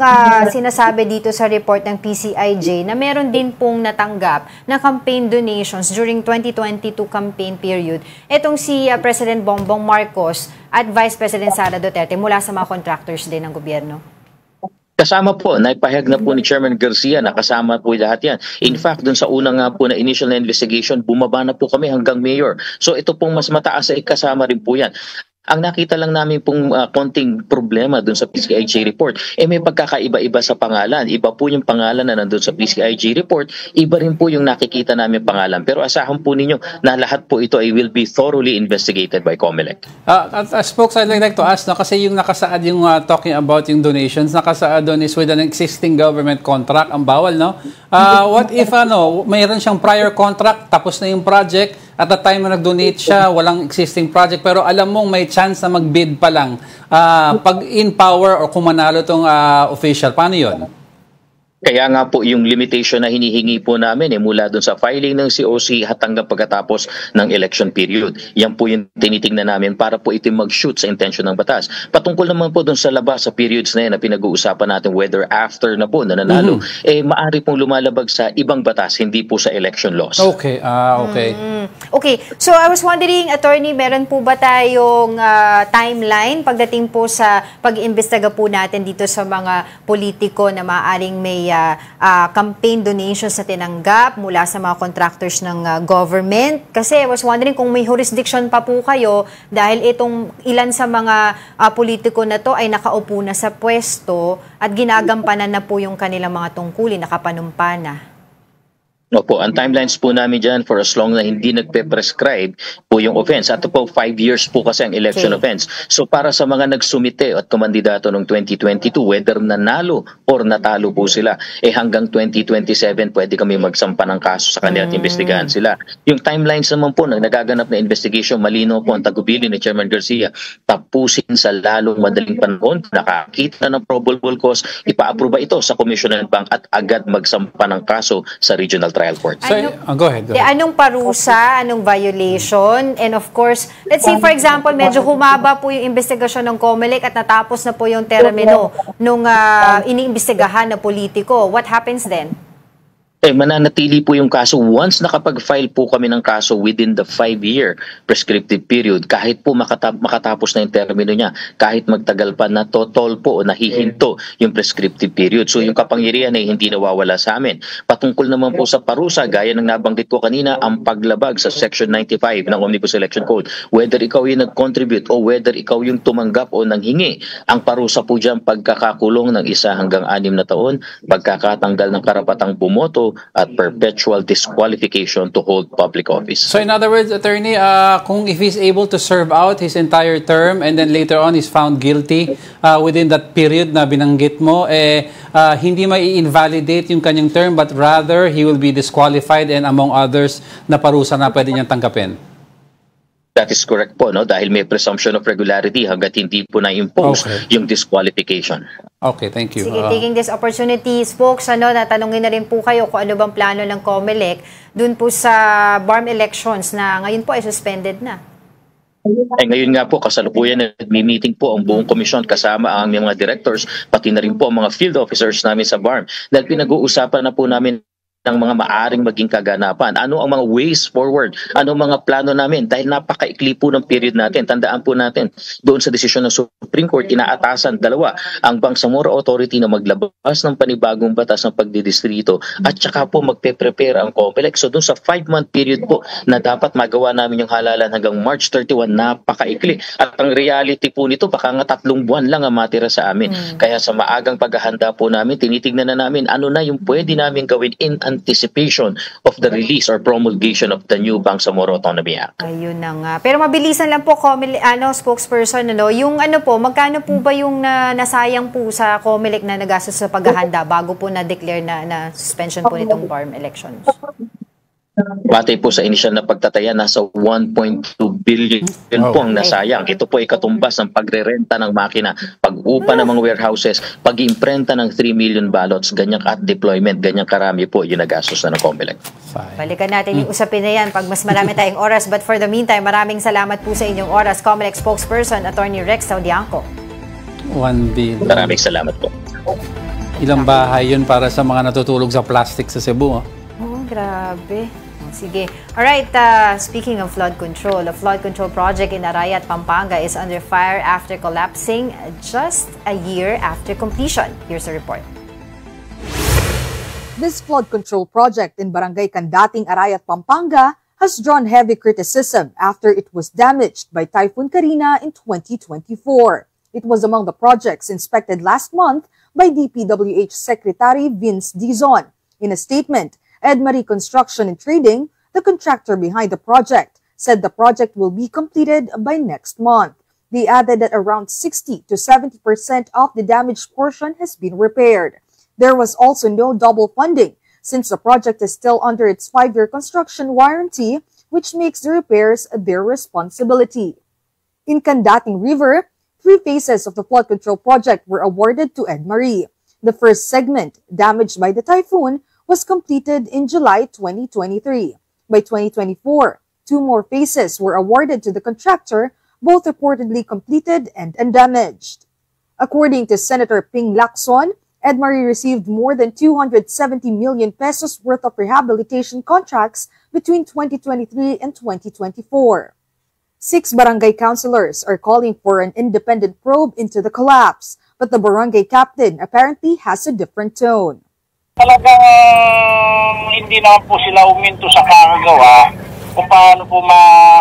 sinasabi dito sa report ng PCIJ na meron din pong natanggap na campaign donations during 2022 campaign period? Etong si President Bongbong Marcos at Vice President Sara Duterte mula sa mga contractors din ng gobyerno? Kasama po, naipahayag na po ni Chairman Garcia na kasama po lahat yan. In fact, dun sa unang nga po na initial na investigation, bumaba na po kami hanggang mayor. So ito pong mas mataas ay kasama rin po yan. Ang nakita lang namin pong konting problema dun sa PCIJ report, may pagkakaiba-iba sa pangalan. Iba po yung pangalan na nandun sa PCIJ report, iba rin po yung nakikita namin pangalan. Pero asahan po ninyo na lahat po ito ay will be thoroughly investigated by COMELEC. Spokes, I'd like to ask, kasi yung nakasaad yung talking about yung donations, nakasaad doon is with an existing government contract, ang bawal, no? What if mayroon siyang prior contract, tapos na yung project, at the time na nag-donate siya, walang existing project, pero alam mong may chance na mag-bid pa lang. Pag in power or kung manalo itong official, paano yun? Kaya nga po yung limitation na hinihingi po namin mula doon sa filing ng COC at hanggang pagkatapos ng election period. Yan po yung tinitingnan namin para po ito mag-shoot sa intention ng batas. Patungkol naman po doon sa labas sa periods na yan na pinag-uusapan natin whether after na po nananalo, maari pong lumalabag sa ibang batas, hindi po sa election laws. Okay, okay. Okay, so I was wondering, attorney, meron po ba tayong timeline pagdating po sa pag-iimbestiga po natin dito sa mga politiko na maaaring may campaign donations na tinanggap mula sa mga contractors ng government? Kasi I was wondering kung may jurisdiction pa po kayo dahil itong ilan sa mga politiko na to ay nakaupo na sa pwesto at ginagampanan na po yung kanilang mga tungkulin, nakapanumpa na. Opo, ang timelines po namin dyan for as long na hindi nagpe-prescribe po yung offense. At po, 5 years po kasi ang election offense. So para sa mga nagsumite at kumandidato noong 2022, whether nanalo or natalo po sila, hanggang 2027 pwede kami magsampa ng kaso sa kanila at investigahan sila. Yung timelines naman po, nagaganap na investigation, malino po ang tagubilin ni Chairman Garcia, tapusin sa lalong madaling panahon, nakakita na ng probable cause, ipa-aproba ito sa Commissioner Bank at agad magsampa ng kaso sa regional trial court. So, go ahead. Anong parusa, anong violation, and of course, let's say for example, medyo humaba po yung investigasyon ng COMELEC at natapos na po yung termino nung iniimbestigahan na politiko. What happens then? Mananatili po yung kaso once nakapag-file po kami ng kaso within the 5-year prescriptive period, kahit po makatapos na yung termino niya, kahit magtagal pa na totol po o nahihinto yung prescriptive period. So yung kapangyarihan ay hindi nawawala sa amin. Patungkol naman po sa parusa, gaya ng nabanggit ko kanina, ang paglabag sa Section 95 ng Omnibus Election Code, whether ikaw yung nag-contribute o whether ikaw yung tumanggap o nanghingi, ang parusa po dyan pagkakakulong ng 1 hanggang 6 na taon, pagkakatanggal ng karapatang bumoto, at perpetual disqualification to hold public office. So in other words, attorney, kung if he's able to serve out his entire term and then later on he's found guilty within that period na binanggit mo, hindi mai-invalidate yung kanyang term but rather he will be disqualified and among others na parusa na pwede niyang tanggapin. That is correct po, no? Dahil may presumption of regularity hanggat hindi po na-impose yung disqualification. Okay, thank you. Sige, taking this opportunity, spokes, natanungin na rin po kayo kung ano bang plano ng COMELEC dun po sa BARM elections na ngayon po ay suspended na. Ngayon nga po, kasalukuyan nagmi-meeting po ang buong komisyon kasama ang mga directors, pati na rin po ang mga field officers namin sa BARM. Dahil pinag-uusapan na po namin ng mga maaring maging kaganapan. Ano ang mga ways forward? Ano ang mga plano namin? Dahil napakaikli po ng period natin. Tandaan po natin, doon sa desisyon ng Supreme Court, inaatasan dalawa, ang Bangsamoro Authority na maglabas ng panibagong batas ng pagdidistrito at saka po magpe-prepare ang COMELEC. So doon sa 5-month period po na dapat magawa namin yung halalan hanggang March 31, napakaikli. At ang reality po nito, baka nga 3 buwan lang ang matira sa amin. Kaya sa maagang paghahanda po namin, tinitignan na namin ano na yung pwede namin gawin in anticipation of the release or promulgation of the new Bangsamoro Autonomy Act. Ayun na nga. Pero mabilisan lang po, spokesperson, yung magkano po ba yung nasayang po sa COMELEC na nagastos sa paghahanda bago po na-declare na suspension po nitong BARM elections? Batay po sa inisyal na pagtataya, nasa 1.2 billion po ang nasayang. Ito po ay katumbas ng pagrerenta ng makina, pag-upa ng mga warehouses, pag-imprenta ng 3 million ballots, ganyan at deployment, ganyan karami po yung nagastos na ng COMELEC. Balikan natin yung usapin na yan pag mas marami tayong oras. But for the meantime, maraming salamat po sa inyong oras, COMELEC spokesperson, Attorney Rex Taudianco. 1 billion. Maraming salamat po. Ilang bahay yun para sa mga natutulog sa plastic sa Cebu? Oh, grabe. Sige. Alright, speaking of flood control, a flood control project in Arayat, Pampanga is under fire after collapsing just a year after completion. Here's a report. This flood control project in Barangay Candating, Arayat, Pampanga has drawn heavy criticism after it was damaged by Typhoon Karina in 2024. It was among the projects inspected last month by DPWH Secretary Vince Dizon. In a statement, Edmarie Construction and Trading, the contractor behind the project, said the project will be completed by next month. They added that around 60 to 70% of the damaged portion has been repaired. There was also no double funding since the project is still under its 5-year construction warranty, which makes the repairs their responsibility. In Candating River, 3 phases of the flood control project were awarded to Edmarie. The first segment, damaged by the typhoon, was completed in July 2023. By 2024, 2 more phases were awarded to the contractor, both reportedly completed and undamaged. According to Senator Ping Lacson, Edmarie received more than 270 million pesos worth of rehabilitation contracts between 2023 and 2024. 6 barangay councilors are calling for an independent probe into the collapse, but the barangay captain apparently has a different tone. Talagang hindi naman po sila uminto sa kakagawa kung paano po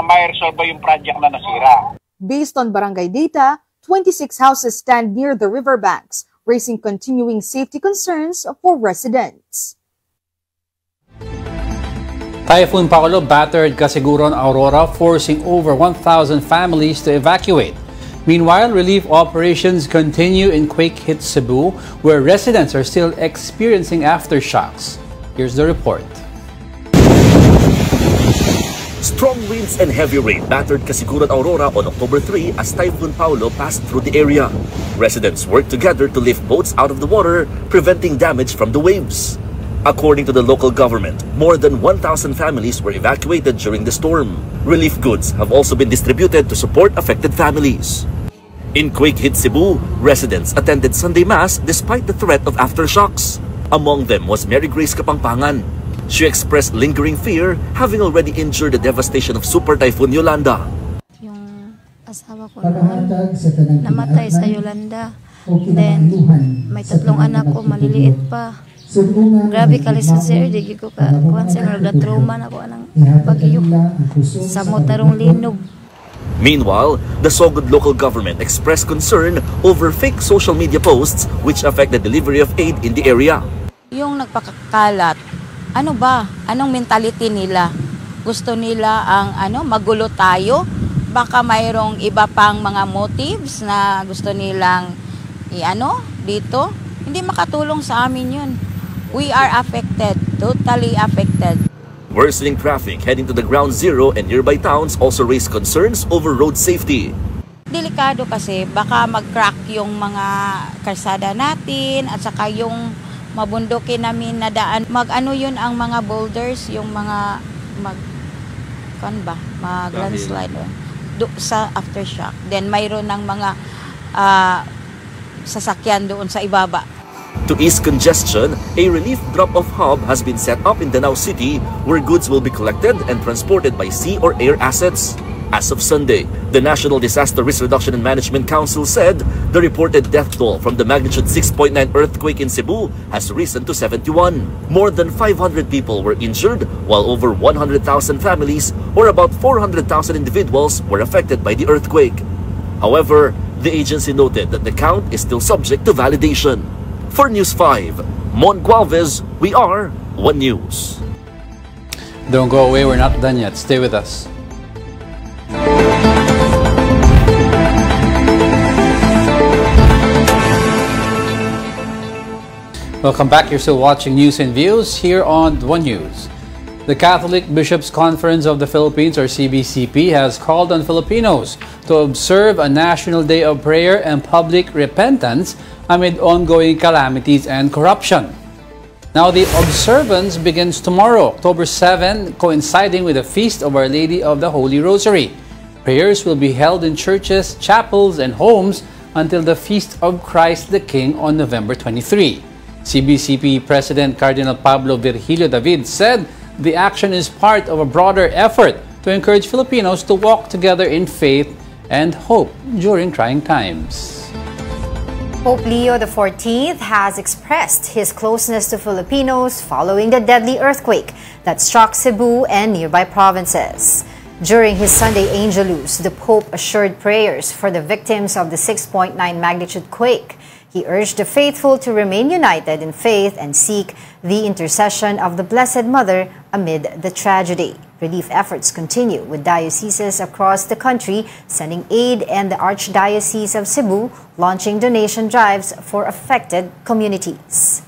ma-resolve yung project na nasira. Based on barangay data, 26 houses stand near the riverbanks, raising continuing safety concerns for residents. Typhoon Paolo battered Casiguron, Aurora, forcing over 1,000 families to evacuate. Meanwhile, relief operations continue in quake-hit Cebu, where residents are still experiencing aftershocks. Here's the report. Strong winds and heavy rain battered Casiguran, Aurora on October 3 as Typhoon Paolo passed through the area. Residents worked together to lift boats out of the water, preventing damage from the waves. According to the local government, more than 1,000 families were evacuated during the storm. Relief goods have also been distributed to support affected families. In quake-hit Cebu, residents attended Sunday Mass despite the threat of aftershocks. Among them was Mary Grace Kapangpangan. She expressed lingering fear, having already endured the devastation of Super Typhoon Yolanda. Yung asawa ko noon, namatay sa Yolanda. Then, may 3 anak ko, maliliit pa. Grabe kalisod sir, di ko ka kuhan sir, nagda-trauma na ko anang bagyo. Samot na rong linog. Meanwhile, the Sogod local government expressed concern over fake social media posts which affect the delivery of aid in the area. Yung nagpakakalat, ano ba? Anong mentality nila? Gusto nila ang magulo tayo? Baka mayroong iba pang mga motives na gusto nilang dito? Hindi makatulong sa amin yun. We are affected, totally affected. Worsening traffic heading to the ground zero and nearby towns also raised concerns over road safety. Delikado kasi baka mag-crack yung mga kalsada natin at saka yung mabundukin namin na daan. Yun ang mga boulders, yung mga mag-landslide. sa aftershock. Then mayroon ng mga sasakyan doon sa ibaba. To ease congestion, a relief drop-off hub has been set up in Danao City where goods will be collected and transported by sea or air assets. As of Sunday, the National Disaster Risk Reduction and Management Council said the reported death toll from the magnitude 6.9 earthquake in Cebu has risen to 71. More than 500 people were injured, while over 100,000 families, or about 400,000 individuals, were affected by the earthquake. However, the agency noted that the count is still subject to validation. For News 5, Mon Gualvez, we are One News. Don't go away, we're not done yet. Stay with us. Welcome back. You're still watching News and Views here on One News. The Catholic Bishops' Conference of the Philippines, or CBCP, has called on Filipinos to observe a National Day of Prayer and Public Repentance amid ongoing calamities and corruption. Now, the observance begins tomorrow, October 7, coinciding with the Feast of Our Lady of the Holy Rosary. Prayers will be held in churches, chapels, and homes until the Feast of Christ the King on November 23. CBCP President Cardinal Pablo Virgilio David said the action is part of a broader effort to encourage Filipinos to walk together in faith and hope during trying times. Pope Leo XIV has expressed his closeness to Filipinos following the deadly earthquake that struck Cebu and nearby provinces. During his Sunday Angelus, the Pope assured prayers for the victims of the 6.9 magnitude quake. He urged the faithful to remain united in faith and seek the intercession of the Blessed Mother amid the tragedy. Relief efforts continue with dioceses across the country sending aid and the Archdiocese of Cebu launching donation drives for affected communities.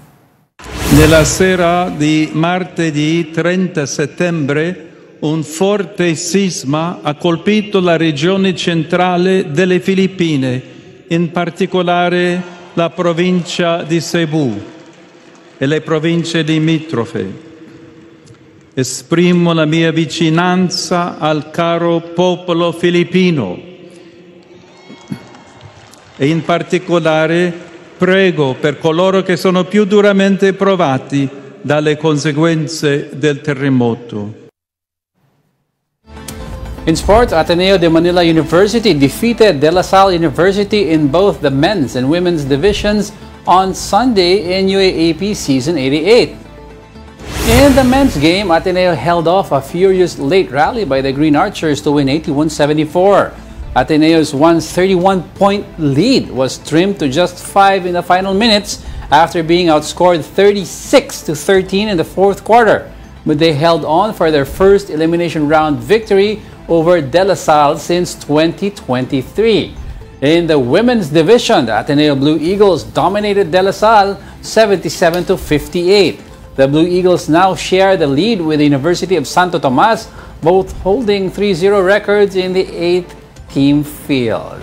Nella sera di martedì 30 settembre un forte sisma ha colpito la regione centrale delle Filippine, in particolare la provincia di Cebu e le province limitrofe. Esprimo la mia vicinanza al caro popolo filippino e in particolare prego per coloro che sono più duramente provati dalle conseguenze del terremoto. In sports, Ateneo de Manila University defeated De La Salle University in both the men's and women's divisions on Sunday in UAAP Season 88. In the men's game, Ateneo held off a furious late rally by the Green Archers to win 81-74. Ateneo's 131-point lead was trimmed to just 5 in the final minutes after being outscored 36-13 in the fourth quarter. But they held on for their first elimination round victory over De La Salle since 2023. In the women's division, the Ateneo Blue Eagles dominated De La Salle 77-58. The Blue Eagles now share the lead with the University of Santo Tomas, both holding 3-0 records in the 8th team field.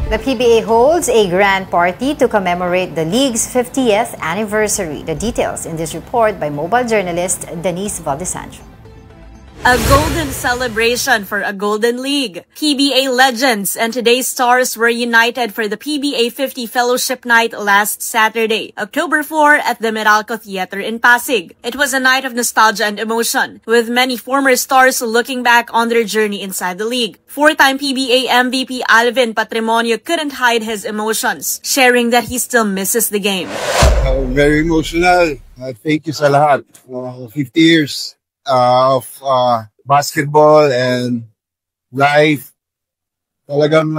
The PBA holds a grand party to commemorate the league's 50th anniversary. The details in this report by mobile journalist Denise Valdesandro. A golden celebration for a golden league. PBA legends and today's stars were united for the PBA 50 Fellowship Night last Saturday, October 4 at the Meralco Theater in Pasig. It was a night of nostalgia and emotion, with many former stars looking back on their journey inside the league. Four-time PBA MVP Alvin Patrimonio couldn't hide his emotions, sharing that he still misses the game. Very emotional. Thank you sa lahat. 50 years. Of basketball and life. Talagang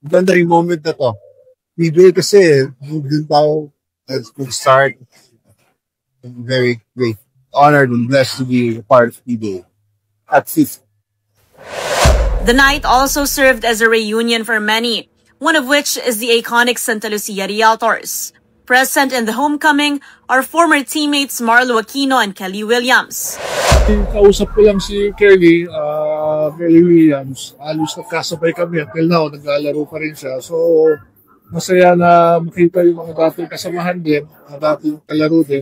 ganda yung moment na to. PBA kasi, dun tao start. I'm very great, honored and blessed to be a part of PBA at 50. The night also served as a reunion for many, one of which is the iconic Santa Lucia Realtors. Present in the homecoming are former teammates Marlo Aquino and Kelly Williams. Kausap ko lang si Kelly Williams. Alos nagkasabay kami. Until now, naglalaro pa rin siya. So, masaya na makita yung mga dating kasamahan din, mga dating kalaro din.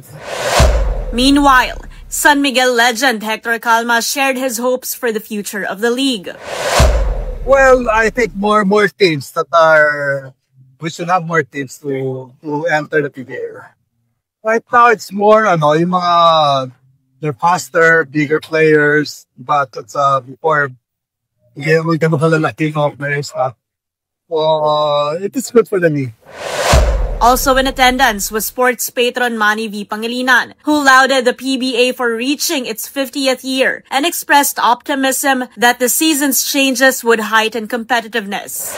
Meanwhile, San Miguel legend Hector Calma shared his hopes for the future of the league. Well, I think more teams we should have more teams to enter the PBA. Right now, it's more, yung mga, they're faster, bigger players, but it's, before, we can have a lacking of players. It is good for the league. Also in attendance was sports patron Manny V. Pangilinan, who lauded the PBA for reaching its 50th year and expressed optimism that the season's changes would heighten competitiveness.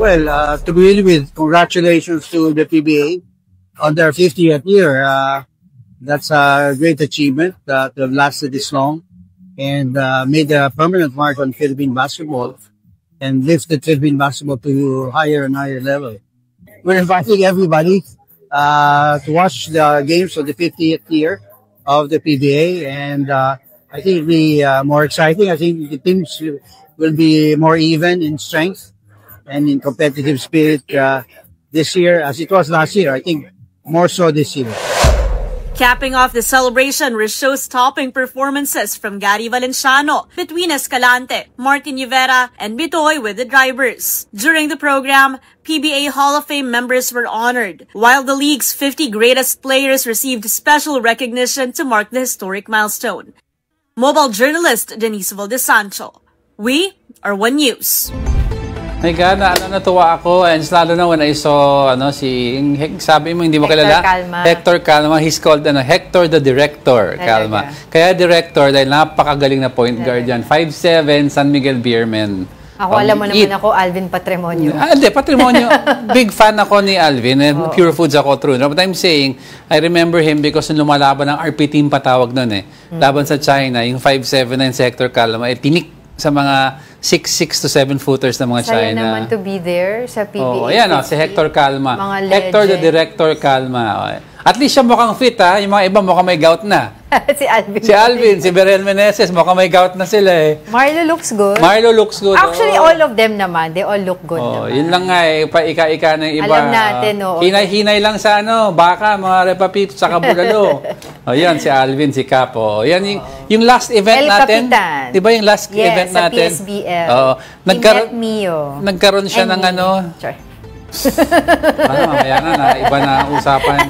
Well, to begin with, congratulations to the PBA on their 50th year. That's a great achievement that have lasted this long and made a permanent mark on Philippine basketball and lifted Philippine basketball to higher and higher level. We're inviting everybody to watch the games of the 50th year of the PBA, and I think it'll be more exciting. I think the teams will be more even in strength and in competitive spirit this year as it was last year. I think more so this year. Capping off the celebration were show-stopping performances from Gary Valenciano, between Escalante, Martin Rivera, and Bitoy with the drivers. During the program, PBA Hall of Fame members were honored, while the league's 50 greatest players received special recognition to mark the historic milestone. Mobile journalist Denise Valdesancho. We are One News. My God, natuwa ako, and lalo na when I saw, sabi mo, hindi mo kilala? Hector Calma. He's called, Hector the Director, Calma. Kaya Director, dahil napakagaling na point guard yan. 5'7", San Miguel Beermen. Ako, alam mo naman ako, Alvin Patrimonio. Hindi, Patrimonio. Big fan ako ni Alvin, and Pure Foods ako true. But I'm saying, I remember him because nung lumalaban ng RP team patawag nun Laban sa China, yung 5'7" na yung Hector Calma, tinik sa mga 6'6" to 7-footers na mga China. Saya naman to be there sa PBA. Oh, ayan si Hector Calma. Hector the Director Calma. At least siya mukhang fit yung mga iba mukhang may gout na. Si Alvin, si Berel Meneses, mukhang may gout na sila Marlo looks good. Marlo looks good. Actually, all of them naman, they all look good naman. Yun lang nga paika-ika ng iba. Alam natin, Hinay-hinay lang sa baka, mga repapips, saka bulalo. Yan, si Alvin, si Capo. Yan yung last event natin. Di ba yung last event natin? Yes, sa PSBL. Nagkaroon siya ng Sorry. Mamaya na, iba na usapan.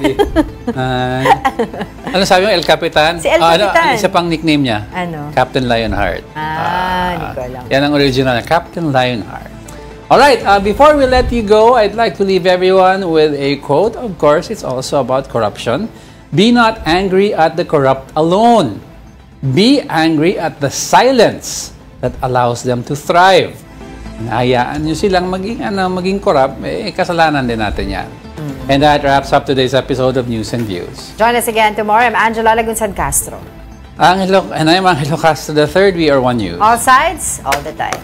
Ano sabi mo, El Capitan? Si El Capitan. Isa pang nickname niya? Captain Lionheart. Hindi ko alam. Yan ang original, Captain Lionheart. Alright, before we let you go, I'd like to leave everyone with a quote. Of course, it's also about corruption. Be not angry at the corrupt alone. Be angry at the silence that allows them to thrive. Hayaan nyo silang maging corrupt, kasalanan din natin yan. And that wraps up today's episode of News and Views. Join us again tomorrow. I'm Angela Lagunsan Castro. And I'm Angelo Castro III. We are One News. All sides, all the time.